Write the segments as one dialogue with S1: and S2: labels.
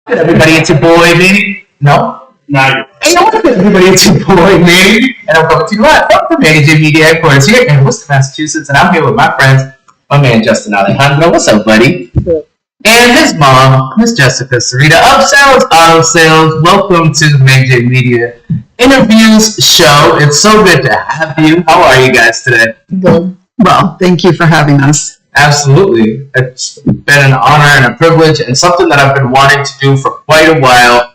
S1: Everybody, it's your boy, Manny. No? Not Hey, what's up, everybody? It's your boy, Manny. And I'm coming to you live from Managing Media Headquarters here in Worcester, Massachusetts. And I'm here with my friends, my man, Justin Alejandro. What's up, buddy? And his mom, Miss Jessica Sarita of Sales Auto Sales. Welcome to the Managing Media Interviews show. It's so good to have you. How are you guys today?
S2: Good. Well, thank you for having us.
S1: Absolutely. It's been an honor and a privilege and something that I've been wanting to do for quite a while.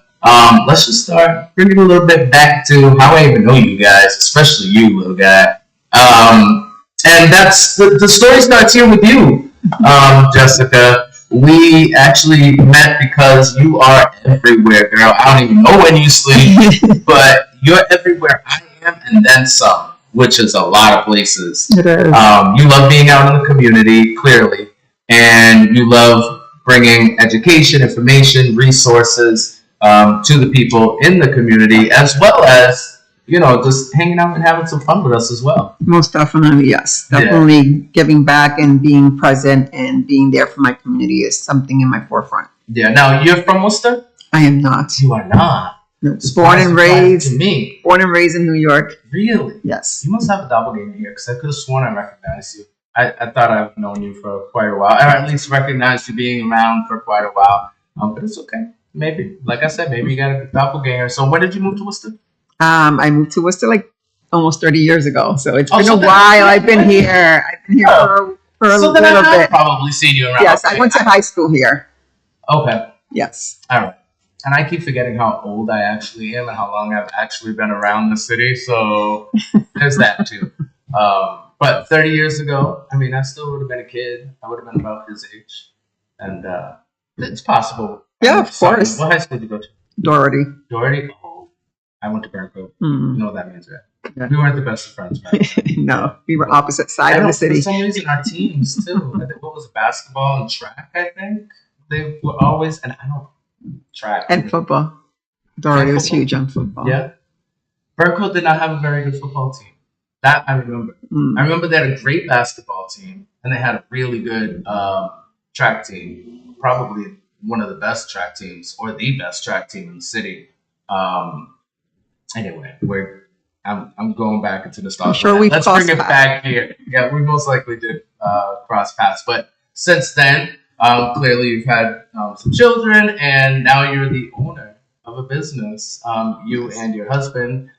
S1: Let's just start bringing a little bit back to how I even know you guys, especially you, little guy. And that's the story starts here with you, Jessica. We actually met because you are everywhere, girl. I don't even know when you sleep, but you're everywhere I am and then some, which is a lot of places.
S2: It is.
S1: You love being out in the community, clearly, and you love bringing education, information, resources to the people in the community, as well as, you know, just hanging out and having some fun with us as well.
S2: Most definitely, yes. Definitely giving back and being present and being there for my community is something in my forefront.
S1: Yeah. Now, you're from Worcester?
S2: I am not.
S1: You are not?
S2: No. Born and raised in New York.
S1: Really?
S2: Yes.
S1: You must have a doppelganger here, because I could have sworn I recognized you. I thought I've known you for quite a while, or at least recognized you being around for quite a while. But it's okay. Maybe, like I said, maybe you got a doppelganger. So when did you move to Worcester?
S2: I moved to Worcester like almost 30 years ago. So it's been a while. I've been here. For a little bit.
S1: I've probably seen you around.
S2: Yes, I went to high school here.
S1: Okay.
S2: Yes.
S1: All right. And I keep forgetting how old I actually am and how long I've actually been around the city. So there's that too. But 30 years ago, I mean, I still would have been a kid. I would have been about his age. And it's possible.
S2: Yeah, of course.
S1: What high school did you go to?
S2: Doherty.
S1: Doherty? Oh, I went to Burncoat. You know what that means, right?
S2: Yeah.
S1: We weren't the best of friends, right?
S2: No, we were opposite side of the city.
S1: For some reason, our teams, too. I think what was it, basketball and track, I think? They were always, and I don't track.
S2: And football. Doherty was huge on football.
S1: Yeah. Burncoat did not have a very good football team. That I remember. I remember they had a great basketball team, and they had a really good track team. Probably one of the best track teams, or the best track team in the city. Anyway, I'm going back into nostalgia.
S2: I'm sure
S1: Let's bring it back here. Yeah, we most likely did cross paths, but since then, clearly you've had some children, and now you're the owner of a business. You and your husband.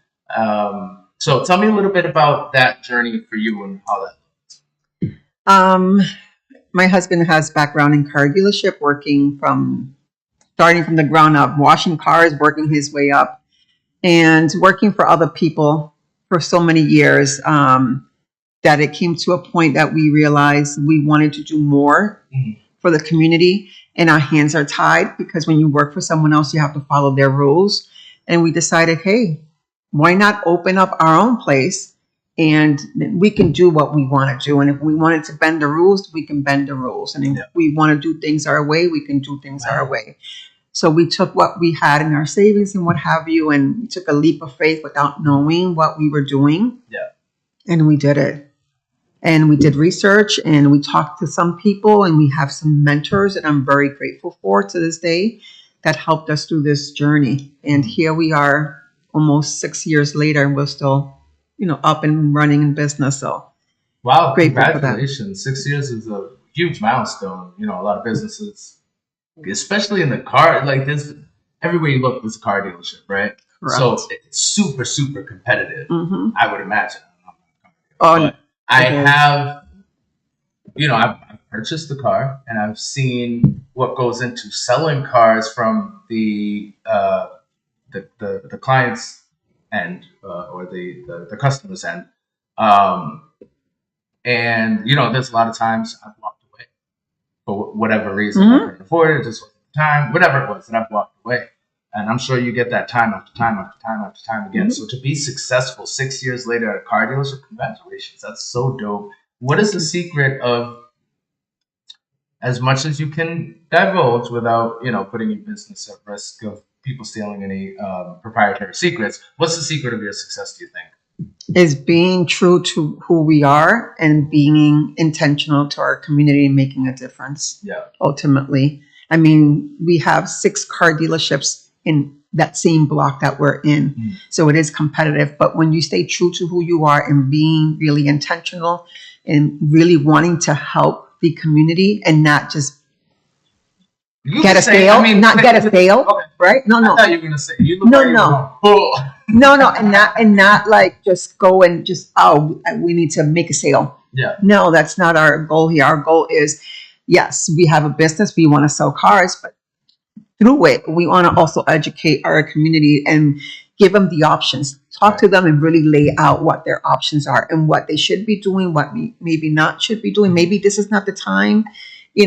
S1: So tell me a little bit about that journey for you and how that looked.
S2: My husband has background in car dealership, starting from the ground up, washing cars, working his way up, and working for other people for so many years that it came to a point that we realized we wanted to do more for the community, and our hands are tied because when you work for someone else, you have to follow their rules. And we decided, hey, why not open up our own place? And we can do what we want to do. And if we wanted to bend the rules, we can bend the rules. And if we want to do things our way, we can do things our way. So we took what we had in our savings and what have you, and we took a leap of faith without knowing what we were doing. Yeah. And we did it. And we did research, and we talked to some people, and we have some mentors that I'm very grateful for to this day that helped us through this journey. And here we are almost 6 years later, and we're still up and running in business. So,
S1: wow, congratulations. 6 years is a huge milestone. A lot of businesses, especially in the car, like this, everywhere you look, there's a car dealership, right? Correct. So it's super, super competitive, I would imagine. But I have, I've purchased the car, and I've seen what goes into selling cars from the client's end or the customer's end, and there's a lot of times I've walked away for whatever reason. I couldn't afford it, just time, whatever it was, and I've walked away. And I'm sure you get that time after time after time after time again. So to be successful 6 years later at a car dealership, congratulations. That's so dope. What is the secret of, as much as you can divulge without putting your business at risk of people stealing any proprietary secrets, what's the secret of your success, do you think?
S2: Is being true to who we are and being intentional to our community and making a difference. Yeah. Ultimately. I mean, we have 6 car dealerships in that same block that we're in. So it is competitive. But when you stay true to who you are and being really intentional and really wanting to help the community and not just get a sale, not get a sale,
S1: Okay.
S2: right? No,
S1: I
S2: no.
S1: thought you were gonna say you look
S2: No,
S1: like you
S2: no.
S1: were going,
S2: No, and not like just go and just, oh, we need to make a sale.
S1: Yeah.
S2: No, that's not our goal here. Our goal is, yes, we have a business, we want to sell cars, but through it, we want to also educate our community and give them the options. Talk to them and really lay out what their options are and what they should be doing, what maybe not should be doing. Maybe this is not the time,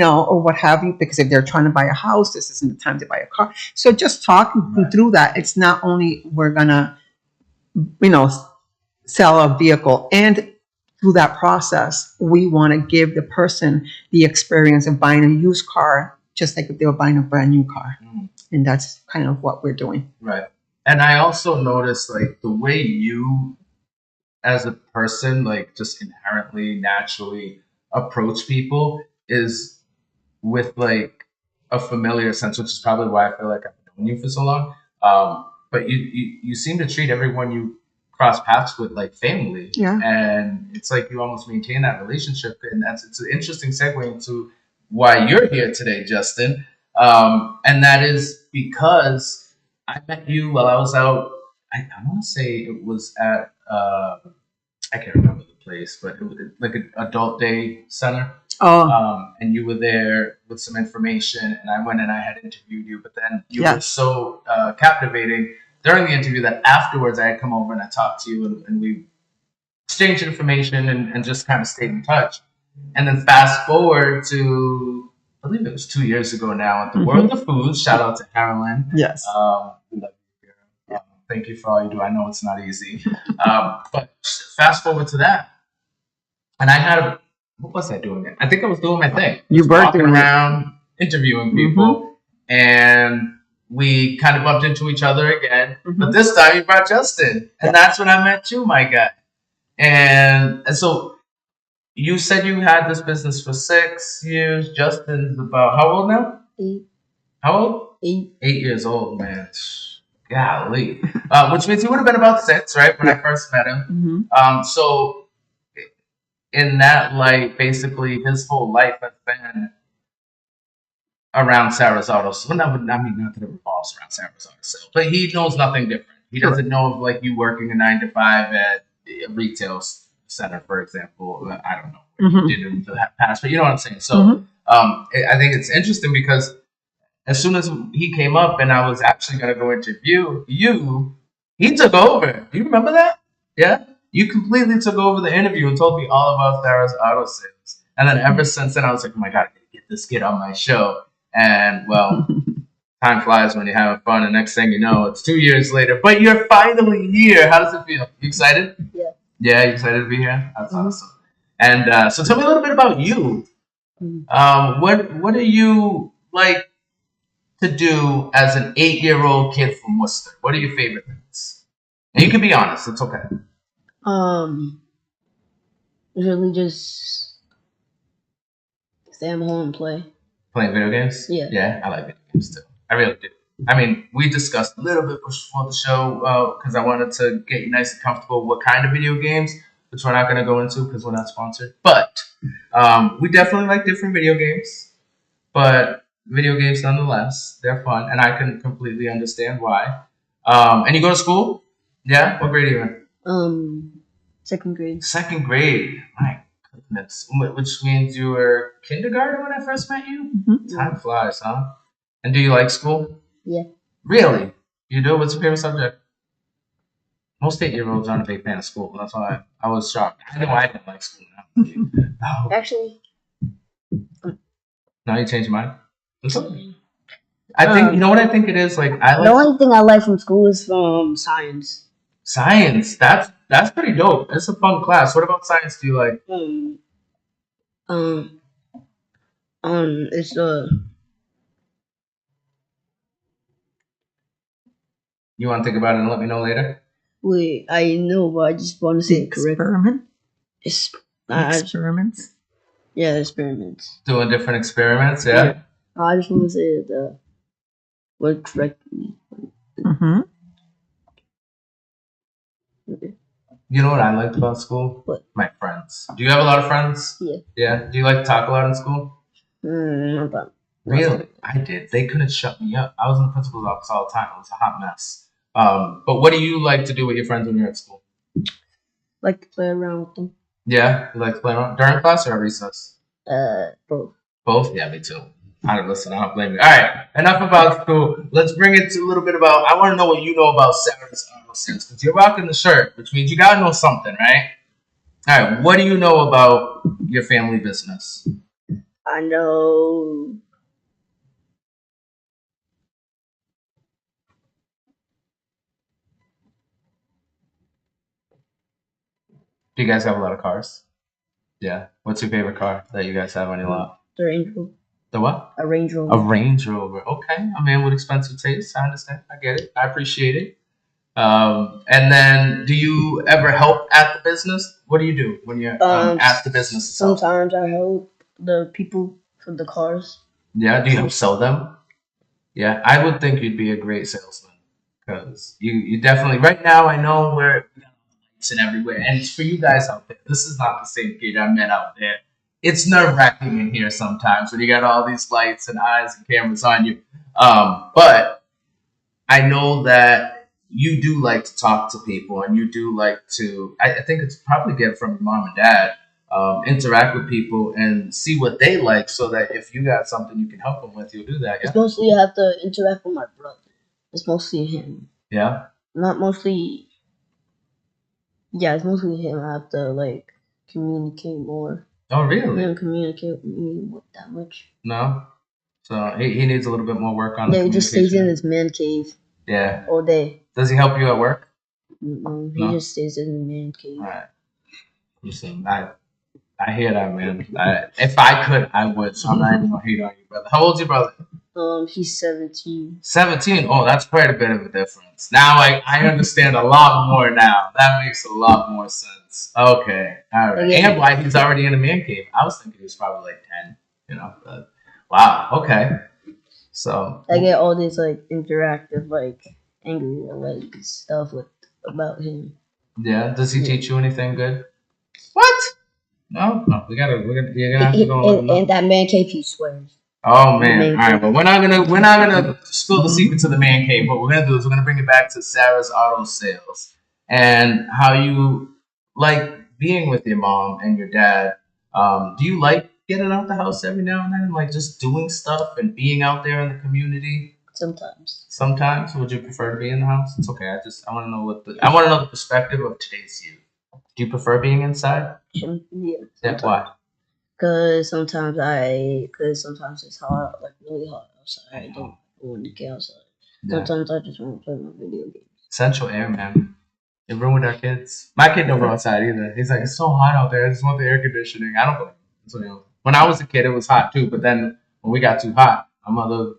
S2: or what have you, because if they're trying to buy a house, this isn't the time to buy a car. So just talking through that. It's not only we're going to, sell a vehicle, and through that process, we want to give the person the experience of buying a used car, just like if they were buying a brand new car. And that's kind of what we're doing.
S1: Right. And I also noticed like the way you as a person, like just inherently, naturally approach people is with like a familiar sense, which is probably why I feel like I've known you for so long. But you seem to treat everyone you cross paths with like family.
S2: Yeah.
S1: And it's like you almost maintain that relationship. And it's an interesting segue into why you're here today, Justin. And that is because I met you while I was out. I want to say it was at I can't remember the place, but it was like an adult day center. And you were there with some information, and I went and I had interviewed you, but then you were so captivating during the interview that afterwards I had come over and I talked to you, and we exchanged information and just kind of stayed in touch. And then fast forward to, I believe it was 2 years ago now, at the World of Foods. Shout out to Carolyn.
S2: Yes.
S1: Thank you for all you do. I know it's not easy. But fast forward to that. And I had, what was I doing? I think I was doing my thing.
S2: You were
S1: walking around, interviewing people. And we kind of bumped into each other again. But this time you brought Justin. And that's when I met you, my guy. And so you said you had this business for 6 years. Justin's about, how old now?
S3: 8.
S1: How old?
S3: 8.
S1: 8 years old, man. Golly. Which means he would have been about 6, right, when I first met him. So in that light, basically his whole life has been around Sarah's Auto Sale. Not that it revolves around Sarah's Auto Sale, but he knows nothing different. He doesn't know of like you working a 9 to 5 at a retail center, for example. I don't know what you did in the past, but you know what I'm saying. So I think it's interesting because as soon as he came up and I was actually going to go interview you, he took over. Do you remember that? Yeah? You completely took over the interview and told me all about Sarah's Auto Sales. And then ever since then, I was like, oh my God, I gotta get this kid on my show. And well, time flies when you're having fun. And next thing you know, it's 2 years later, but you're finally here. How does it feel? You excited?
S3: Yeah.
S1: Yeah, you excited to be here? That's awesome. And so tell me a little bit about you. What do you like to do as an 8-year-old kid from Worcester? What are your favorite things? And you can be honest. It's okay.
S3: Really just stay at home and play.
S1: Playing video games?
S3: Yeah.
S1: Yeah, I like video games too. I really do. I mean, we discussed a little bit before the show because I wanted to get you nice and comfortable what kind of video games, which we're not going to go into because we're not sponsored. But we definitely like different video games. But video games nonetheless, they're fun, and I can completely understand why. And you go to school? Yeah? What grade are you in?
S3: 2nd grade.
S1: 2nd grade. My goodness. Which means you were kindergarten when I first met you? Time flies, huh? And do you like school?
S3: Yeah.
S1: Really? You do? What's your favorite subject? Most 8-year-olds aren't a big fan of school. That's why I was shocked. I know I didn't like school. No.
S3: Actually.
S1: Now you changed your mind? It's okay. I think, you know what I think it is? Like, I like
S3: the only thing I like from school is from science.
S1: Science. That's pretty dope. It's a fun class. What about science do you like?
S3: It's
S1: You want to think about it and let me know later?
S3: Wait, I know, but I just want to say it correctly.
S2: Experiment?
S3: Experiments?
S2: Experiments?
S3: Yeah, experiments.
S1: Doing different experiments, yeah?
S3: I just want to say the word correctly.
S2: Mm-hmm.
S1: You know what I liked about school?
S3: What?
S1: My friends. Do you have a lot of friends?
S3: Yeah.
S1: Yeah. Do you like to talk a lot in school?
S3: Not that.
S1: Really? I did. They couldn't shut me up. I was in the principal's office all the time. It was a hot mess. But what do you like to do with your friends when you're at school?
S3: Like to play around with them.
S1: Yeah? You like to play around during class or at recess?
S3: Both.
S1: Both? Yeah, me too. I don't listen. I don't blame you. All right. Enough about school. Let's bring it to a little bit about. I want to know what you know about Sarah's auto sales because you're rocking the shirt, which means you gotta know something, right? All right. What do you know about your family business?
S3: I know.
S1: Do you guys have a lot of cars? Yeah. What's your favorite car that you guys have on your lot?
S3: The Range Rover.
S1: The what?
S3: A Range
S1: A
S3: Rover.
S1: Range Rover. Okay. A man with expensive taste. I understand. I get it. I appreciate it. And then, do you ever help at the business? What do you do when you're at the business itself?
S3: Sometimes I help the people for the cars.
S1: Yeah. Do you help sell them? Yeah. I would think you'd be a great salesman because you definitely. Right now, I know where lights and everywhere, and it's for you guys out there. This is not the same kid I met out there. It's nerve wracking in here sometimes when you got all these lights and eyes and cameras on you. But I know that you do like to talk to people and you do like to, I think it's probably get from your mom and dad, interact with people and see what they like so that if you got something you can help them with, you'll do that. Yeah.
S3: It's mostly I have to interact with my brother. It's mostly him.
S1: Yeah.
S3: Not mostly. Yeah, it's mostly him. I have to like communicate more.
S1: Oh,
S3: He
S1: really?
S3: don't communicate with me that much.
S1: No. So he needs a little bit more work on the
S3: Yeah, he just stays in
S1: communication.
S3: his man cave
S1: Yeah.
S3: all day.
S1: Does he help you at work?
S3: He
S1: No.
S3: just stays in his man cave.
S1: All right. Listen, I hear that, man. If I could, I would. So I'm not even gonna hate on you, brother. How old's your brother?
S3: He's 17.
S1: 17. Oh, that's quite a bit of a difference. Now I understand a lot more now. That makes a lot more sense. Okay. All right.
S3: Yeah.
S1: And why he's already in a man cave. I was thinking he was probably like 10, you know. But wow. Okay. So
S3: I get all this like interactive, like angry, like stuff about him.
S1: yeah. Does he teach you anything good? What? No? No. You're gonna have to go and let him know.
S3: And that man cave, he swears.
S1: Oh man!
S3: Man
S1: All right,
S3: cave.
S1: but we're not gonna spill the secrets of the man cave. What we're gonna do is we're gonna bring it back to Sarah's auto sales and how you like being with your mom and your dad. Do you like getting out the house every now and then, like just doing stuff and being out there in the community?
S3: Sometimes.
S1: Sometimes, would you prefer to be in the house? It's okay. I want to know I want to know the perspective of today's youth. Do you prefer being inside?
S3: Yeah.
S1: Yeah. Why?
S3: Cause sometimes it's hot, like really hot outside. I don't want to get outside.
S1: Yeah.
S3: Sometimes I just want to play my video games.
S1: Central air, man. It ruined our kids. My kid don't go outside either. He's like, it's so hot out there. I just want the air conditioning. I don't blame him. So, you know, when I was a kid, it was hot too. But then when we got too hot, my mother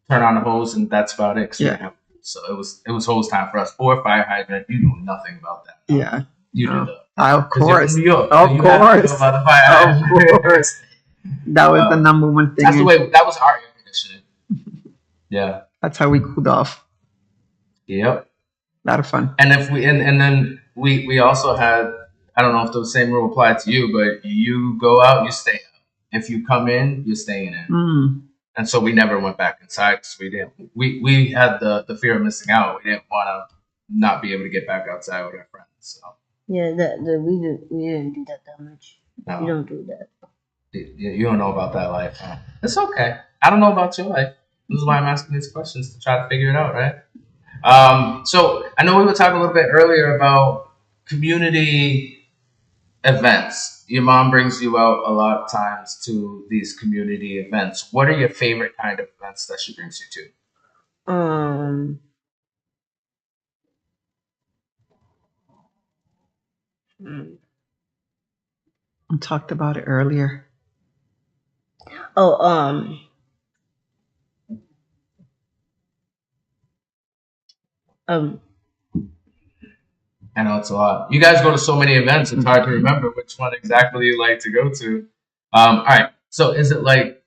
S1: turned on the hose, and that's about it. 'Cause we didn't have food. So it was hose time for us. Or fire hydrant. You know nothing about that.
S2: Yeah.
S1: You
S2: No.
S1: do though.
S2: Of
S1: 'Cause you're
S2: course.
S1: from New York.
S2: Of
S1: so you have to know
S2: course.
S1: about the fire hydrant.
S2: Of course. That was the number one thing.
S1: That's the way. That was our air conditioning. Yeah.
S2: That's how we cooled off.
S1: Yep.
S2: A lot of fun.
S1: And if we and then we also had, I don't know if the same rule applied to you, but you go out, you stay out. If you come in, you're staying in.
S2: Mm.
S1: And so we never went back inside because we had the fear of missing out. We didn't want to not be able to get back outside with our friends. So
S3: Yeah, we didn't do that much.
S1: no,
S3: We don't do that.
S1: you don't know about that life. Huh? It's okay. I don't know about your life. This is why I'm asking these questions to try to figure it out, right? So I know we were talking a little bit earlier about community events. Your mom brings you out a lot of times to these community events. What are your favorite kind of events that she brings you to?
S2: We talked about it earlier.
S3: Oh,
S1: I know it's a lot. You guys go to so many events, it's hard to remember which one exactly you like to go to. All right. So is it like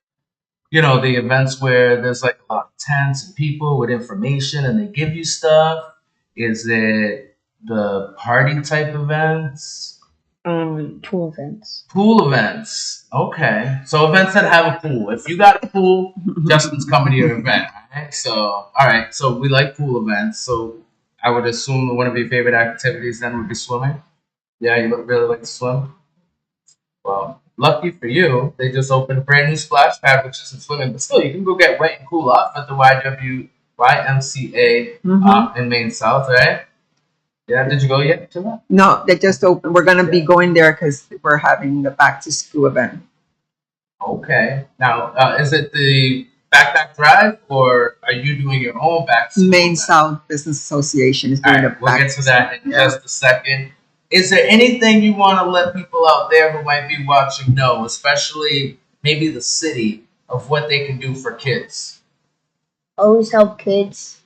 S1: the events where there's like a lot of tents and people with information and they give you stuff? Is it the party type events?
S3: Pool events.
S1: Pool events. Okay. So events that have a pool. If you got a pool, Justin's coming to your event. Alright. So all right. So we like pool events. So I would assume one of your favorite activities then would be swimming. Yeah, you really like to swim? Well, lucky for you, they just opened a brand new splash pad, which isn't swimming, but still, you can go get wet and cool off at the YMCA in Maine South, right? Yeah, did you go yet to that?
S2: No, they just opened. We're gonna be going there because we're having the back to school event.
S1: Okay. Now, is it the backpack drive, or are you doing your own back to school
S2: Maine
S1: event?
S2: South Business Association is
S1: All
S2: doing
S1: right,
S2: the
S1: we'll
S2: back
S1: get to that in
S2: yeah.
S1: just a second. Is there anything you want to let people out there who might be watching know, especially maybe the city, of what they can do for kids?
S3: Always help kids.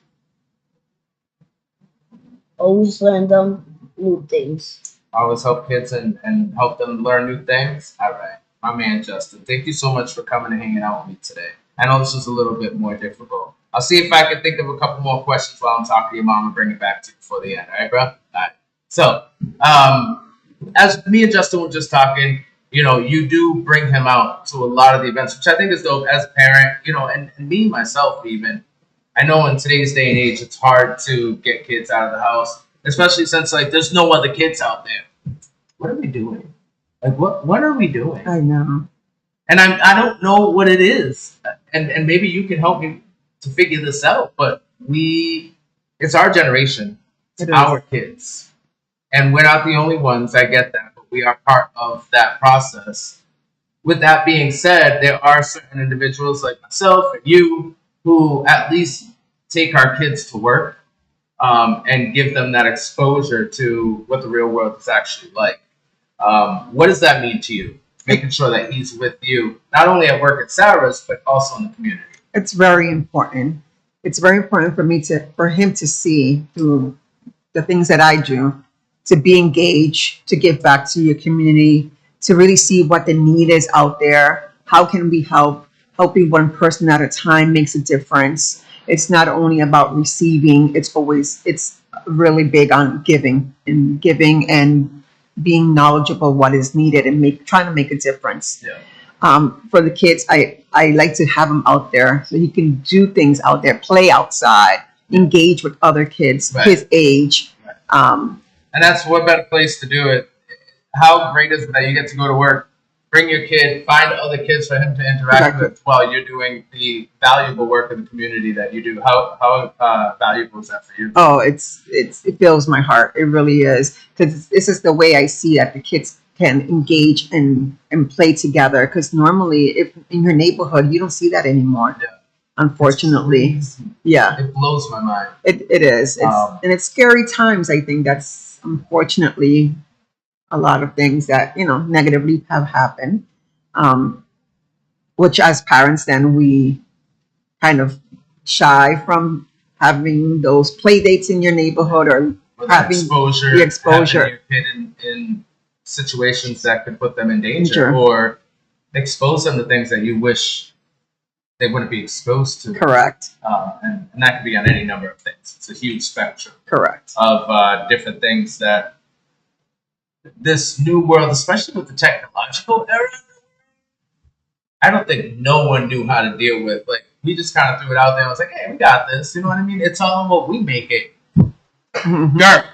S3: Always learn them new things.
S1: Always help kids and help them learn new things? All right. My man, Justin, thank you so much for coming and hanging out with me today. I know this was a little bit more difficult. I'll see if I can think of a couple more questions while I'm talking to your mom and bring it back to you before the end. All right, bro? All right. So, as me and Justin were just talking, you do bring him out to a lot of the events, which I think is dope as a parent, and me, myself, even. I know in today's day and age, it's hard to get kids out of the house, especially since, like, there's no other kids out there. What are we doing? Like, what are we doing?
S2: I know.
S1: And I don't know what it is. And maybe you can help me to figure this out, but it's our generation. It's our kids. And we're not the only ones, I get that, but we are part of that process. With that being said, there are certain individuals like myself and you who at least take our kids to work and give them that exposure to what the real world is actually like. What does that mean to you? Making sure that he's with you, not only at work at Sarah's, but also in the community.
S2: It's very important. It's very important for him to see through the things that I do, to be engaged, to give back to your community, to really see what the need is out there. How can we help? Helping one person at a time makes a difference. It's not only about receiving, it's really big on giving and being knowledgeable of what is needed and trying to make a difference.
S1: Yeah.
S2: For the kids, I like to have them out there so he can do things out there, play outside, engage with other kids his age.
S1: Right. And that's what better place to do it. How great is it that you get to go to work, bring your kid, find other kids for him to interact with while you're doing the valuable work in the community that you do? How valuable is that for you?
S2: Oh, it fills my heart. It really is, because this is the way I see that the kids can engage and play together. Because normally, if in your neighborhood, you don't see that anymore.
S1: Yeah.
S2: Unfortunately, yeah,
S1: it blows my mind.
S2: It is. And it's scary times. I think that's unfortunately a lot of things that negatively have happened, which as parents then we kind of shy from having those play dates in your neighborhood or having the exposure,
S1: having your kid in situations that could put them in danger or expose them to things that you wish they wouldn't be exposed to.
S2: Correct.
S1: And that could be on any number of things. It's a huge spectrum.
S2: Correct.
S1: Of different things that this new world, especially with the technological era, I don't think no one knew how to deal with. Like, we just kind of threw it out there and was like, hey, we got this. You know what I mean? It's all what we make it. Dirt.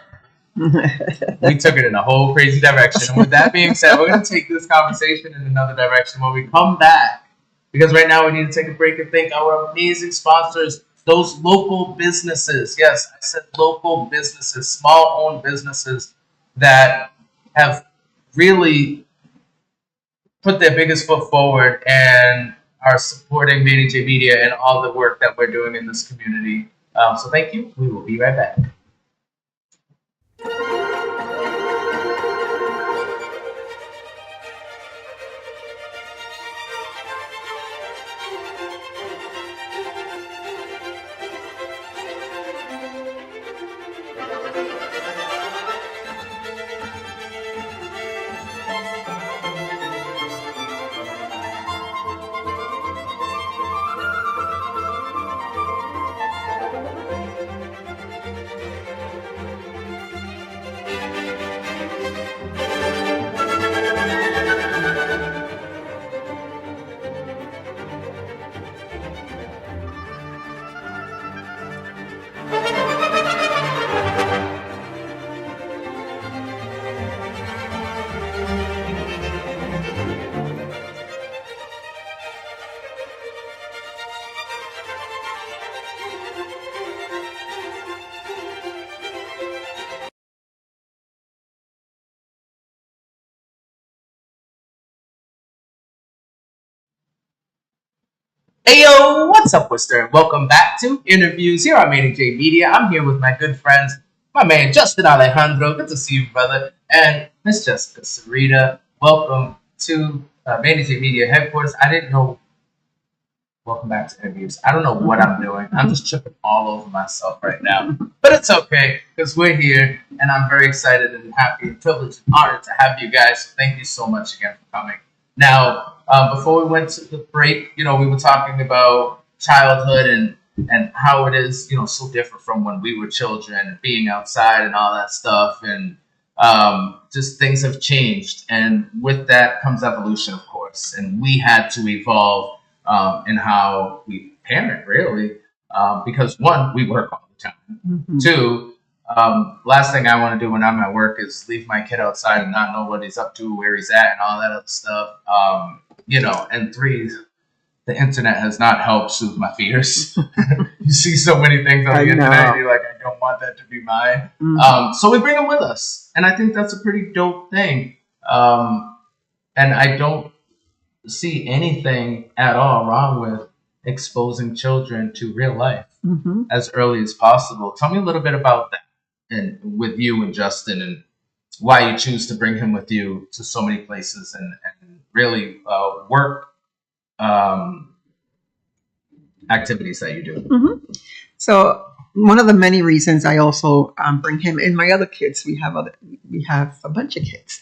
S1: We took it in a whole crazy direction. And with that being said, we're going to take this conversation in another direction when we come back. Because right now we need to take a break and thank our amazing sponsors, those local businesses. Yes, I said local businesses, small-owned businesses that have really put their biggest foot forward and are supporting Manny J Media and all the work that we're doing in this community. So thank you. We will be right back. Hey yo, what's up, Worcester? Welcome back to InnerViews here on Manny J Media. I'm here with my good friends, my man Justin Alejandro. Good to see you, brother. And Miss Jessica Sarita. Welcome to Manny J Media headquarters. I didn't know. Welcome back to InnerViews. I don't know what I'm doing. I'm just tripping all over myself right now. But it's okay, because we're here, and I'm very excited and happy and privileged and honored to have you guys. So thank you so much again for coming. Now, before we went to the break, we were talking about childhood and how it is, so different from when we were children and being outside and all that stuff. And just things have changed. And with that comes evolution, of course. And we had to evolve in how we parent, really. Because one, we work all the time.
S2: Mhm.
S1: Two, last thing I want to do when I'm at work is leave my kid outside and not know what he's up to, where he's at, and all that other stuff. And three, the internet has not helped soothe my fears. You see so many things on the
S2: I
S1: internet,
S2: know.
S1: and you're like, I don't want that to be mine.
S2: Mhm.
S1: So we bring them with us, and I think that's a pretty dope thing. And I don't see anything at all wrong with exposing children to real life
S2: Mhm.
S1: as early as possible. Tell me a little bit about that, and with you and Justin, and why you choose to bring him with you to so many places and really work activities that you do.
S2: Mhm. So one of the many reasons I also bring him and my other kids. We have a bunch of kids.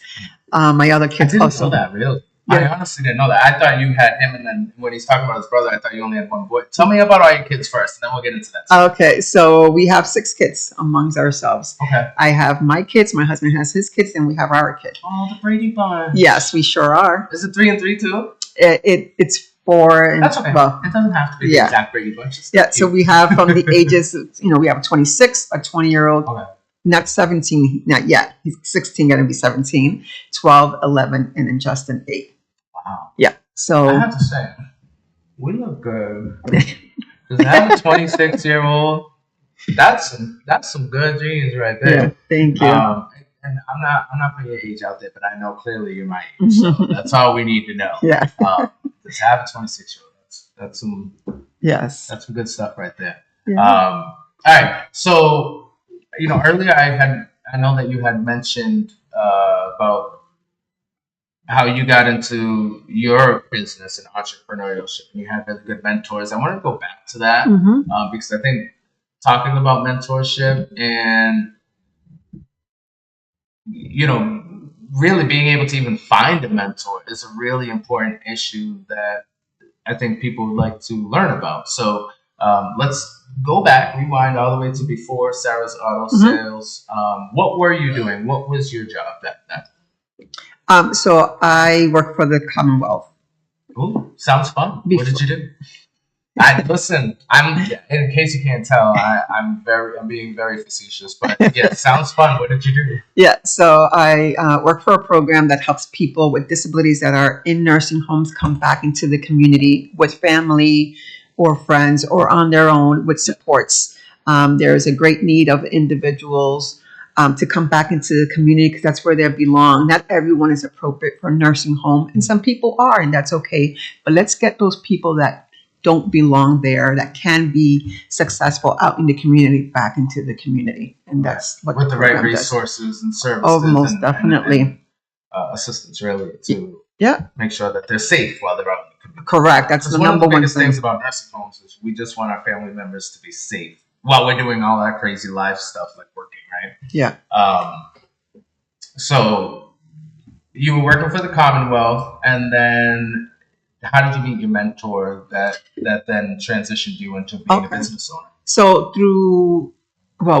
S2: My other
S1: I
S2: kids
S1: didn't
S2: also.
S1: know that, really. I
S2: Yeah.
S1: honestly didn't know that. I thought you had him, and then when he's talking about his brother, I thought you only had one boy. Tell me about all your kids first, and then we'll get into that.
S2: Okay, so we have 6 kids amongst ourselves.
S1: Okay.
S2: I have my kids, my husband has his kids, and we have our kid.
S1: Oh, the Brady Bunch.
S2: Yes, we sure are.
S1: Is it 3 and 3 too?
S2: It's 4 and
S1: That's okay.
S2: well,
S1: It doesn't have to be the
S2: yeah.
S1: exact Brady Bunch. It's
S2: yeah.
S1: cute.
S2: So we have from the ages, we have a 26, a 20-year-old,
S1: Okay.
S2: not 17, not yet. He's 16, going to be 17, 12, 11, and then Justin 8.
S1: Wow.
S2: Yeah.
S1: I
S2: So
S1: have to say, we look good. Because I have a 26-year-old. That's some good genes right
S2: yeah,
S1: there.
S2: thank you.
S1: And I'm not putting your age out there, but I know clearly you're my age. So that's all we need to know.
S2: Yeah.
S1: To have a 26-year-old, that's
S2: Yes.
S1: some good stuff right there.
S2: Yeah.
S1: All right. So, earlier I know that you had mentioned about how you got into your business and entrepreneurship, and you had really good mentors. I want to go back to that
S2: Mhm.
S1: because I think talking about mentorship and really being able to even find a mentor is a really important issue that I think people would like to learn about. So let's go back, rewind all the way to before Sarah's Auto
S2: Mhm.
S1: Sales. What were you doing? What was your job back then?
S2: So I work for the Commonwealth.
S1: Ooh, sounds fun. What
S2: Before-
S1: did you do? Listen. In case you can't tell, I'm being very facetious, but yeah, sounds fun. What did you do?
S2: Yeah, so I work for a program that helps people with disabilities that are in nursing homes come back into the community with family or friends or on their own with supports. There is a great need of individuals to come back into the community because that's where they belong. Not everyone is appropriate for a nursing home, and some people are, and that's okay. But let's get those people that don't belong there, that can be successful out in the community, back into the community. And that's what
S1: With the right
S2: program does.
S1: resources and services.
S2: Oh, most
S1: and
S2: definitely.
S1: assistance, really, to
S2: Yeah,
S1: make sure that they're safe while they're out in the community.
S2: correct. That's
S1: Because
S2: the
S1: one of
S2: number
S1: the
S2: one
S1: biggest
S2: thing.
S1: things about nursing homes is we just want our family members to be safe while we're doing all that crazy life stuff like working, right?
S2: Yeah.
S1: So you were working for the Commonwealth, and then how did you meet your mentor that then transitioned you into being a
S2: Okay.
S1: business owner?
S2: So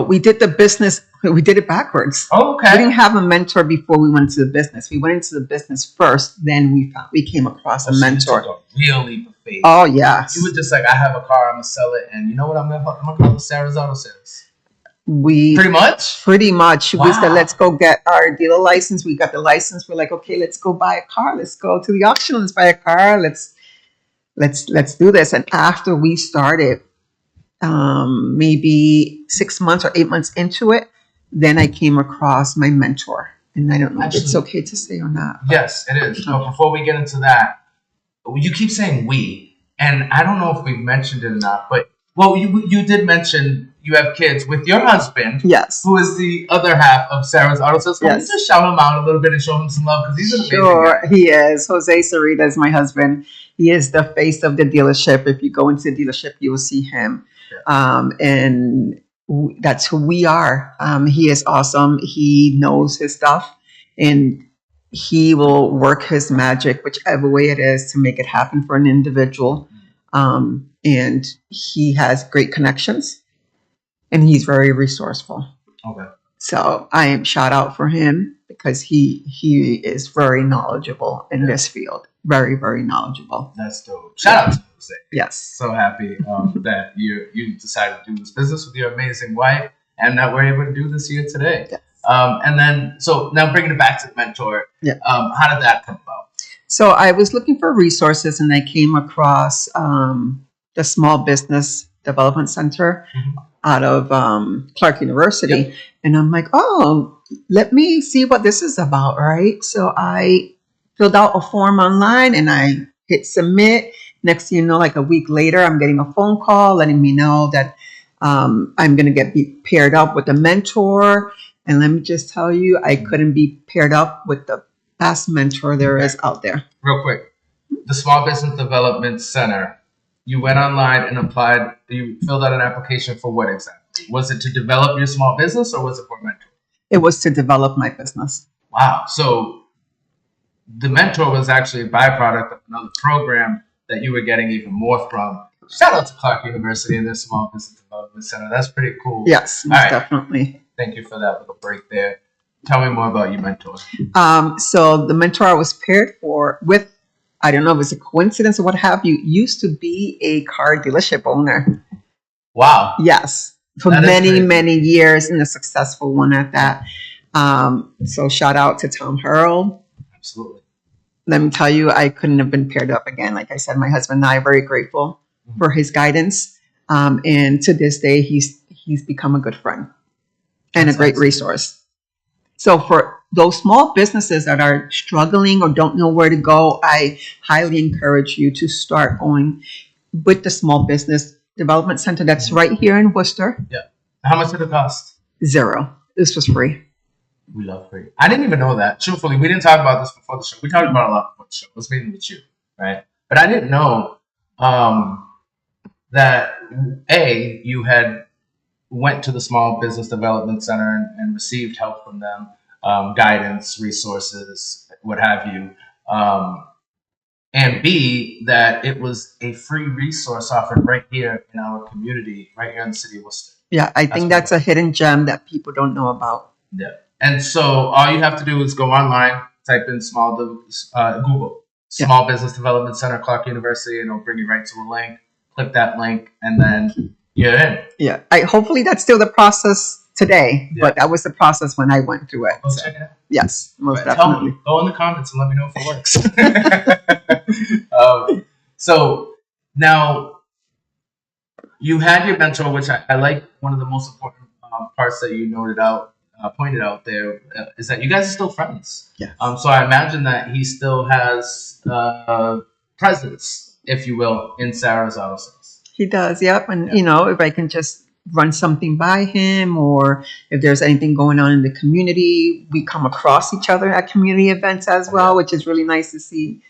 S2: we did the business, we did it backwards.
S1: Oh,
S2: We didn't
S1: okay.
S2: have a mentor before we went into the business. We went into the business first, then we came across a
S1: So you
S2: mentor.
S1: took a real leap of faith.
S2: Oh, yes.
S1: You were just like, I have a car, I'm gonna sell it, and you know what? I'm gonna call it Sarah's Auto Sales.
S2: We
S1: Pretty much.
S2: pretty much we said,
S1: Wow.
S2: let's go get our dealer license. We got the license. We're like, okay, let's go buy a car. Let's go to the auction. Let's buy a car. Let's do this. And after we started, maybe 6 months or 8 months into it, then I came across my mentor. And I don't know if it's
S1: Actually-
S2: okay to say or not.
S1: Yes, it is. But before we get into that, you keep saying we. and I don't know if we've mentioned it or not, but well, you did mention you have kids with your husband,
S2: Yes.
S1: who is the other half of Sarah's Auto Sales. Can we
S2: Yes.
S1: just shout him out a little bit and show him some love because he's an amazing
S2: Sure,
S1: guy.
S2: he is. Jose Sarita is my husband. He is the face of the dealership. If you go into the dealership, you will see him. And that's who we are. He is awesome. He knows his stuff, and he will work his magic, whichever way it is, to make it happen for an individual. And he has great connections, and he's very resourceful.
S1: Okay.
S2: So I am shout out for him because he is very knowledgeable in this field. Very, very knowledgeable.
S1: That's dope. Shout out to Jose.
S2: Yes.
S1: So happy that you decided to do this business with your amazing wife and that we're able to do this here today.
S2: Yes.
S1: And then, so now bringing it back to the mentor,
S2: Yeah.
S1: How did that come about?
S2: So I was looking for resources and I came across the Small Business Development Center out of Clark University.
S1: Yep.
S2: And I'm like, oh, let me see what this is about, right? So I filled out a form online and I hit submit. Next thing you know, like a week later, I'm getting a phone call letting me know that I'm going to be paired up with a mentor. And let me just tell you, I couldn't be paired up with the best mentor there is out there.
S1: Real quick, the Small Business Development Center, you went online and applied, you filled out an application for what exactly? Was it to develop your small business or was it for a mentor?
S2: It was to develop my business.
S1: Wow. So the mentor was actually a byproduct of another program that you were getting even more from. Shout out to Clark University and their Small Business Development Center. That's pretty cool.
S2: Yes, most definitely.
S1: Thank you for that little break there. Tell me more about your mentor.
S2: So the mentor I was paired with, I don't know if it's a coincidence or what have you, used to be a car dealership owner.
S1: Wow.
S2: Yes. For many years, and a successful one at that. So shout out to Tom Hurl.
S1: Absolutely.
S2: Let me tell you, I couldn't have been paired up again. Like I said, my husband and I are very grateful for his guidance. And to this day, he's become a good friend and a great resource. So for those small businesses that are struggling or don't know where to go, I highly encourage you to start going with the Small Business Development Center that's right here in Worcester.
S1: Yeah. How much did it cost?
S2: $0. This was free.
S1: We love free. I didn't even know that. Truthfully, we didn't talk about this before the show. We talked about it a lot before the show. It was mainly with you, right? But I didn't know that you had went to the Small Business Development Center and received help from them, guidance, resources, what have you. And B, that it was a free resource offered right here in our community, right here in the city of Worcester.
S2: Yeah, I think that's a hidden gem that people don't know about.
S1: Yeah. And so all you have to do is go online, type in Google, Small Business Development Center, Clark University, and it'll bring you right to a link. Click that link, and then you're in.
S2: Yeah. Hopefully that's still the process today, but that was the process when I went through it.
S1: Go check it out.
S2: Yes, most
S1: Tell
S2: definitely.
S1: me. Go in the comments and let me know if it works. So now you had your mentor, which I like. One of the most important parts that you pointed out there is that you guys are still friends.
S2: Yes.
S1: So I imagine that he still has presence, if you will, in Sarah's Auto Sales.
S2: He does, yep. And, if I can just run something by him or if there's anything going on in the community, we come across each other at community events as well, which is really nice to see.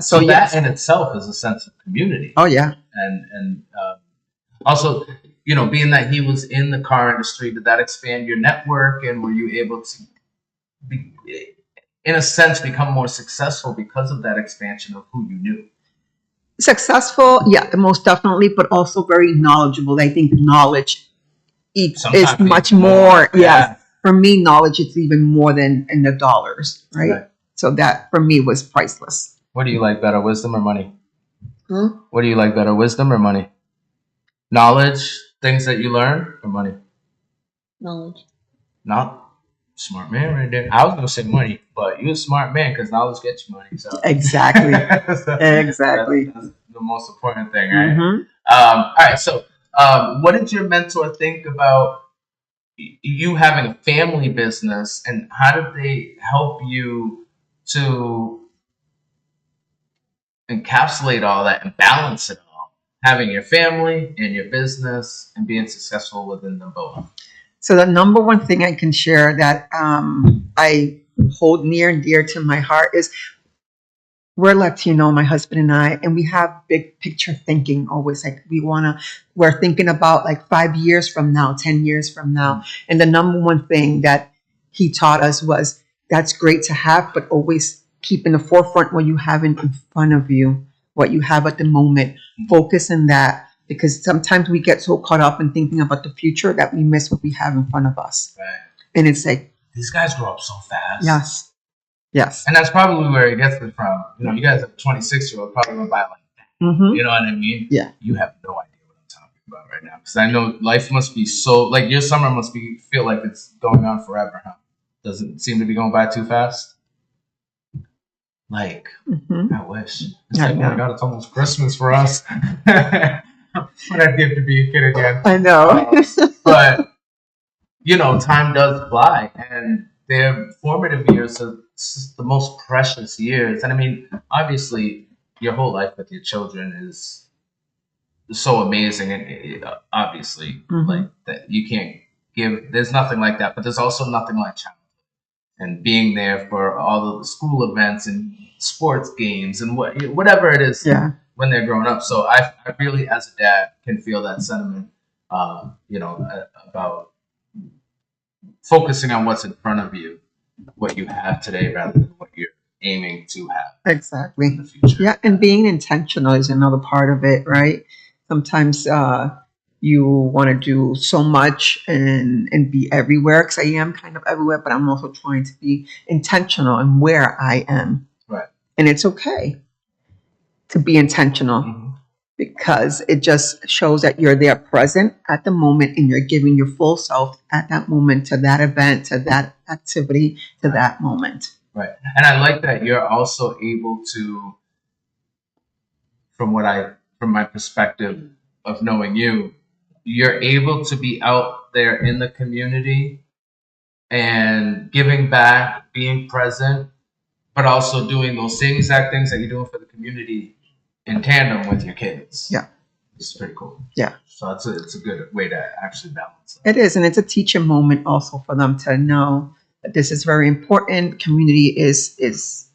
S1: So that in itself is a sense of community.
S2: Oh, yeah.
S1: And also, being that he was in the car industry, did that expand your network? And were you able to, in a sense, become more successful because of that expansion of who you knew?
S2: Successful, yeah, most definitely, but also very knowledgeable. I think knowledge is much more. Yes, for me, knowledge is even more than in the dollars, right? So that for me was priceless.
S1: What do you like better, wisdom or money?
S3: Huh?
S1: What do you like better, wisdom or money? Knowledge, things that you learn, or money?
S3: Knowledge.
S1: Not smart man right there. I was gonna say money, but you're a smart man because knowledge gets you money. So
S2: exactly,
S1: so
S2: exactly.
S1: That's the most important thing, right?
S2: Mm-hmm.
S1: All right. So, what did your mentor think about you having a family business, and how did they help you to encapsulate all that and balance it all? having your family and your business and being successful within them both?
S2: So the number one thing I can share that I hold near and dear to my heart is we're Latino, my husband and I, and we have big picture thinking always. Like we're thinking about like 5 years from now, 10 years from now. And the number one thing that he taught us was that's great to have, but always keep in the forefront what you have in front of you, what you have at the moment. Focus on that, because sometimes we get so caught up in thinking about the future that we miss what we have in front of us.
S1: Right.
S2: And it's like,
S1: These guys grow up so fast.
S2: yes. Yes.
S1: And that's probably where it gets it from. You know, you guys have a 26-year-old probably went by like that.
S2: Mm-hmm.
S1: You know what I mean?
S2: Yeah.
S1: You have no idea what I'm talking about right now. Because I know life must be so, like your summer must feel like it's going on forever, huh? Doesn't seem to be going by too fast? Like, I wish. It's like, oh my God, it's almost Christmas for us. When I'd give to be a kid again.
S2: I know.
S1: But, you know, time does fly. And their formative years are the most precious years. And I mean, obviously, your whole life with your children is so amazing. And obviously, like that you can't give, there's nothing like that. But there's also nothing like childhood. And being there for all of the school events and sports games and whatever it is when they're growing up. So I really, as a dad, can feel that sentiment, you know, about focusing on what's in front of you, what you have today, rather than what you're aiming to have
S2: Exactly.
S1: in the future.
S2: Yeah, and being intentional is another part of it, right? Sometimes you want to do so much and be everywhere, because I am kind of everywhere, but I'm also trying to be intentional in where I am.
S1: Right.
S2: And it's okay to be intentional because it just shows that you're there present at the moment and you're giving your full self at that moment to that event, to that activity, to that moment.
S1: Right. And I like that you're also able to, from my perspective of knowing you, you're able to be out there in the community and giving back, being present, but also doing those same exact things that you're doing for the community in tandem with your kids.
S2: Yeah.
S1: It's pretty cool.
S2: Yeah.
S1: So it's a good way to actually balance
S2: it. It is, and it's a teaching moment also for them to know that this is very important. Community is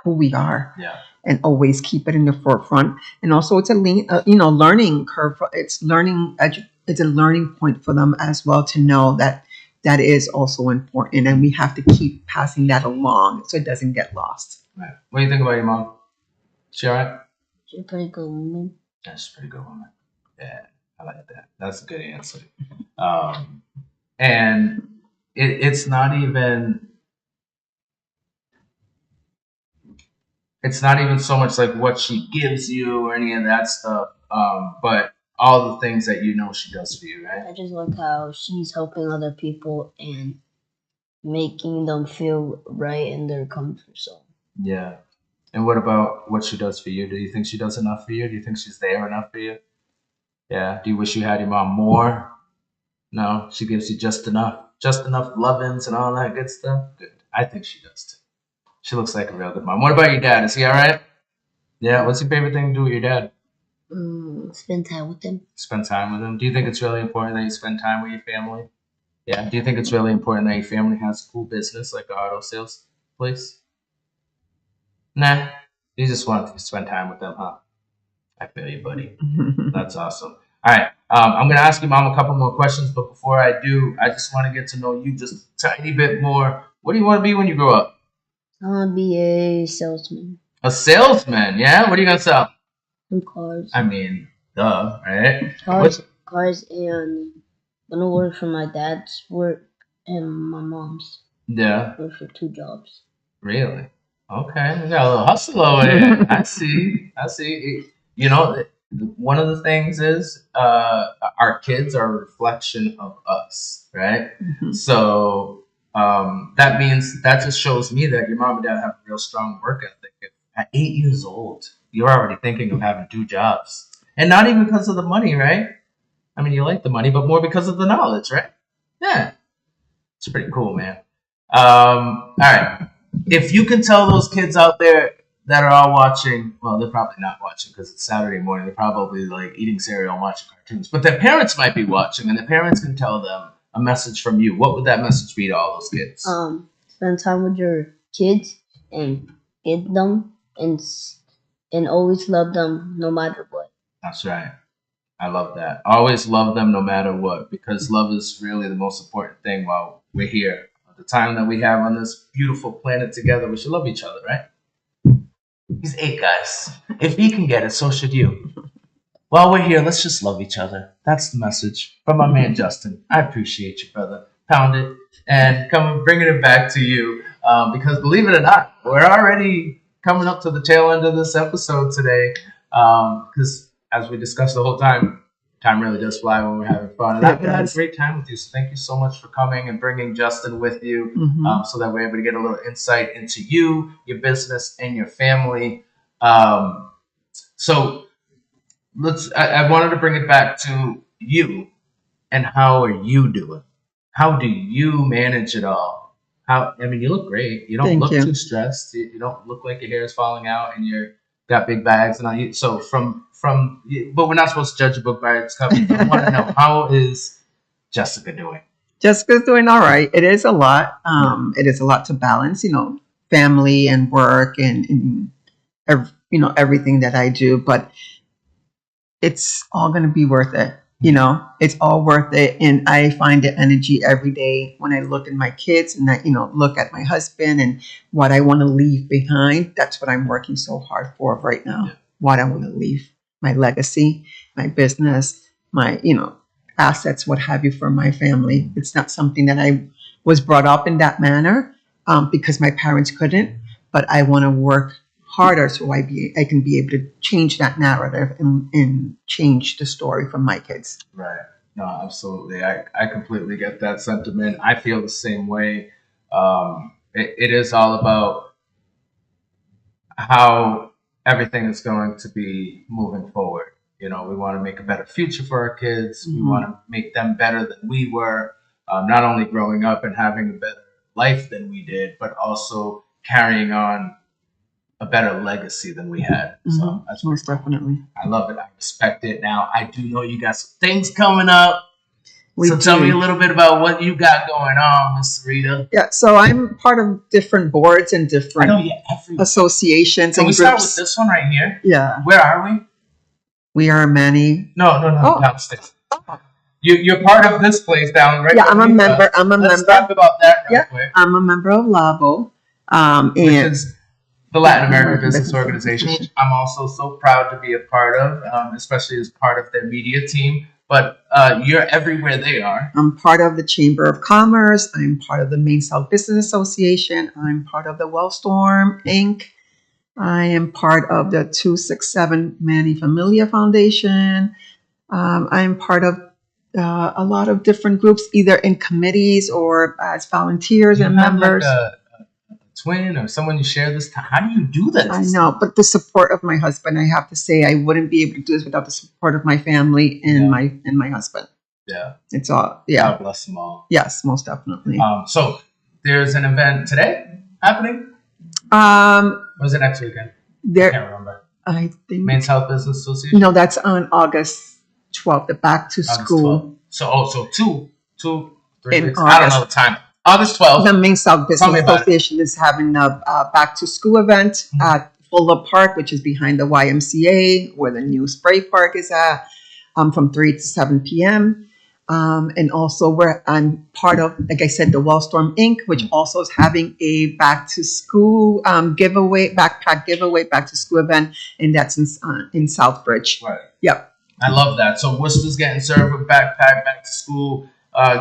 S2: who we are.
S1: Yeah.
S2: And always keep it in the forefront. And also, it's a learning curve. It's a learning point for them as well to know that that is also important, and we have to keep passing that along so it doesn't get lost.
S1: Right. What do you think about your mom? She all right?
S3: She's a pretty good woman.
S1: That's a pretty good woman. Yeah, I like that. That's a good answer. And it's not even so much like what she gives you or any of that stuff, but all the things that you know she does for you, right?
S3: I just like how she's helping other people and making them feel right in their comfort zone.
S1: Yeah. And what about what she does for you? Do you think she does enough for you? Do you think she's there enough for you? Yeah. Do you wish you had your mom more? No, she gives you just enough lovings and all that good stuff. Good. I think she does too. She looks like a real good mom. What about your dad? Is he all right? Yeah. What's your favorite thing to do with your dad?
S3: Spend time with him.
S1: Spend time with him. Do you think it's really important that you spend time with your family? Yeah. Do you think it's really important that your family has a cool business like an auto sales place? Nah. You just want to spend time with them, huh? I feel you, buddy. That's awesome. All right. I'm going to ask you, Mom, a couple more questions. But before I do, I just want to get to know you just a tiny bit more. What do you want to be when you grow up?
S3: I want to be a salesman.
S1: A salesman, yeah? What are you going to sell?
S3: Some cars.
S1: I mean, duh, right?
S3: Cars, and I'm going to work for my dad's work and my mom's.
S1: Yeah.
S3: Work for 2 jobs.
S1: Really? Okay. We got a little hustle over here. I see. You know, one of the things is our kids are a reflection of us, right? So that means that just shows me that your mom and dad have a real strong work ethic. At 8 years old, you're already thinking of having 2 jobs. And not even because of the money, right? I mean, you like the money, but more because of the knowledge, right? Yeah. It's pretty cool, man. All right. If you can tell those kids out there that are all watching, well, they're probably not watching because it's Saturday morning. They're probably like eating cereal and watching cartoons. But their parents might be watching, and their parents can tell them a message from you. What would that message be to all those kids?
S3: Spend time with your kids and get them and always love them no matter what.
S1: That's right. I love that. Always love them no matter what, because love is really the most important thing while we're here. The time that we have on this beautiful planet together, we should love each other, right? He's 8, guys. If he can get it, so should you. While we're here, let's just love each other. That's the message from my man Justin. I appreciate you, brother. Pound it and come bringing it back to you, because believe it or not, we're already coming up to the tail end of this episode today. Because as we discussed the whole time really does fly when we're having fun. And I've had a great time with you. So thank you so much for coming and bringing Justin with you, so that we're able to get a little insight into you, your business, and your family. So I wanted to bring it back to you and how are you doing? How do you manage it all? You look great. You don't look too stressed. You don't look like your hair is falling out and you're got big bags and all. So but we're not supposed to judge a book by its cover. I want to know, how is Jessica doing?
S2: Jessica's doing all right. It is a lot. It is a lot to balance, family and work and everything that I do, but it's all going to be worth it. It's all worth it. And I find the energy every day when I look at my kids and I, look at my husband and what I want to leave behind. That's what I'm working so hard for right now. Yeah. What I want to leave, my legacy, my business, my, assets, what have you, for my family. It's not something that I was brought up in that manner, because my parents couldn't, but I want to work harder so I can be able to change that narrative and change the story for my kids.
S1: Right. No, absolutely. I completely get that sentiment. I feel the same way. It is all about how everything is going to be moving forward. We want to make a better future for our kids. We want to make them better than we were, not only growing up and having a better life than we did, but also carrying on a better legacy than we had. So that's
S2: most definitely.
S1: I love it. I respect it. Now, I do know you got some things coming up.
S2: So
S1: tell me a little bit about what you got going on, Miss Sarita.
S2: Yeah, so I'm part of different boards and different associations.
S1: Can
S2: and
S1: we
S2: groups.
S1: Start with this one right here?
S2: Yeah.
S1: Where are we?
S2: We are Manny.
S1: No, downstairs. You're part of this place down right.
S2: Yeah, I'm a member.
S1: Let's talk about that real quick.
S2: I'm a member of LABO.
S1: Which is the Latin American Business Organization, which I'm also so proud to be a part of, especially as part of their media team. But you're everywhere they are.
S2: I'm part of the Chamber of Commerce. I'm part of the Maine South Business Association. I'm part of the Wellstorm Inc. I am part of the 267 Manny Familia Foundation. I'm part of a lot of different groups, either in committees or as volunteers and members.
S1: Like a twin or someone you share this time? How do you do this?
S2: I know, but the support of my husband, I have to say, I wouldn't be able to do this without the support of my family and my husband.
S1: Yeah.
S2: It's all, yeah.
S1: God bless them all.
S2: Yes, most definitely.
S1: So there's an event today happening? Or is it next weekend? I can't remember.
S2: I think
S1: Maine South Business Association?
S2: No, that's on August 12th, the back to school.
S1: So 3 weeks.
S2: August.
S1: I don't know the time. August 12th.
S2: The Maine South Business Association is having a back to school event at Fuller Park, which is behind the YMCA, where the new spray park is at, from 3 to 7 p.m. And also I'm part of, like I said, the Wellstorm Inc., which also is having a back to school backpack giveaway, back to school event, and that's in Southbridge.
S1: Right.
S2: Yep.
S1: I love that. So Worcester's getting served with back to school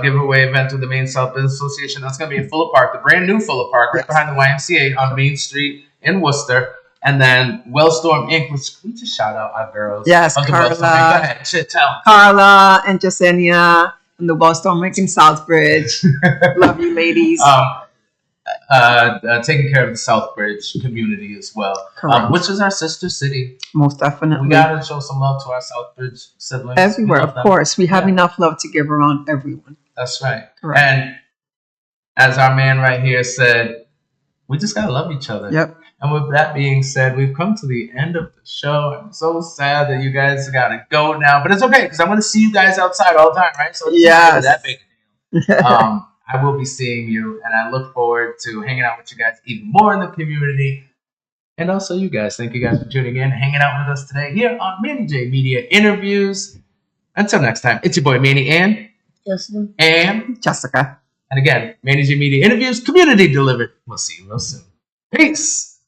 S1: giveaway event with the Maine South Business Association. That's going to be in Fuller Park, the brand new Fuller Park, right behind the YMCA on Main Street in Worcester. And then Wellstorm Inc., which can we just shout out our girls?
S2: Yes,
S1: Carla. Go ahead. Tell.
S2: Carla and Jasenia and the Wellstorm Inc. in Southbridge. Love you, ladies.
S1: Taking care of the Southbridge community as well, which is our sister city.
S2: Most definitely.
S1: We got to show some love to our Southbridge siblings.
S2: Everywhere, of course. We have enough love to give around everyone.
S1: That's right.
S2: Correct.
S1: And as our man right here said, we just got to love each other.
S2: Yep.
S1: And with that being said, we've come to the end of the show. I'm so sad that you guys gotta go now, but it's okay because I'm gonna see you guys outside all the time, right? So it's not really that big. I will be seeing you, and I look forward to hanging out with you guys even more in the community. And also you guys. Thank you guys for tuning in and hanging out with us today here on Manny J Media Interviews. Until next time, it's your boy Manny and
S3: Justin.
S1: and
S2: Jessica.
S1: And again, Manny J Media Interviews, community delivered. We'll see you real soon. Peace.